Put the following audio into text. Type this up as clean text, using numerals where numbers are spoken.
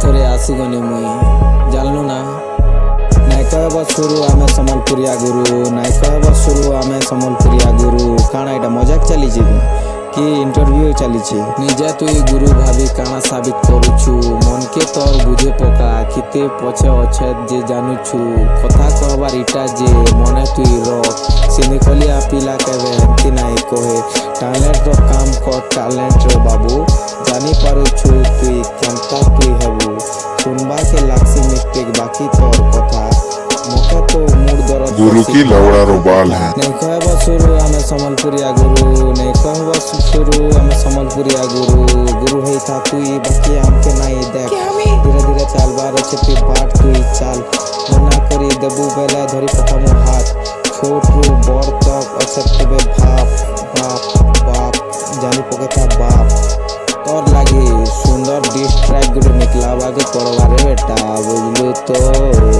थोड़े आसीगनी मुई जानलु ना नाई कहब शुरू आमे समलपुरिया गुरु नाई कहब शुरू आमे समलपुरिया गुरु काना एटा मजाक चली कि इंटरव्यू चली निजे तुई गुरु भाभी काना साबित करुछु मन के तोर बुझे पका किते पछे अच्छे जे जानुछु कथा कहबार इटा जे मने तुई रख सिनिखलिया पिला केबे हेंती नाई कहे टैलेंट रो काम कर टैलेंट रो बाबू जानी पारुछु तुई केनता तुई हेबू सुनबा के लाक्सी मिस्टेक बाकी तोर कथा मके तो मूड दरद गुरु की लवड़ा रो बाल है नहीं कहब शुरू आमे समलपुरिया गुरु नहीं कहब शुरू आमे समलपुरिया गुरु गुरु है था तुई बाकी आमके नाई देख धीरे धीरे चाल बार छेती बाट तुई चाल मना करी देबू बेला धरी प्रथम हाथ छोट रु बड़ तक अछतबे भाप बाप बाप जानी पके था बाप तोर लागी सुंदर डिस ट्रैक गुड निकला बागे पड़वारे बेटा बुझलू तो।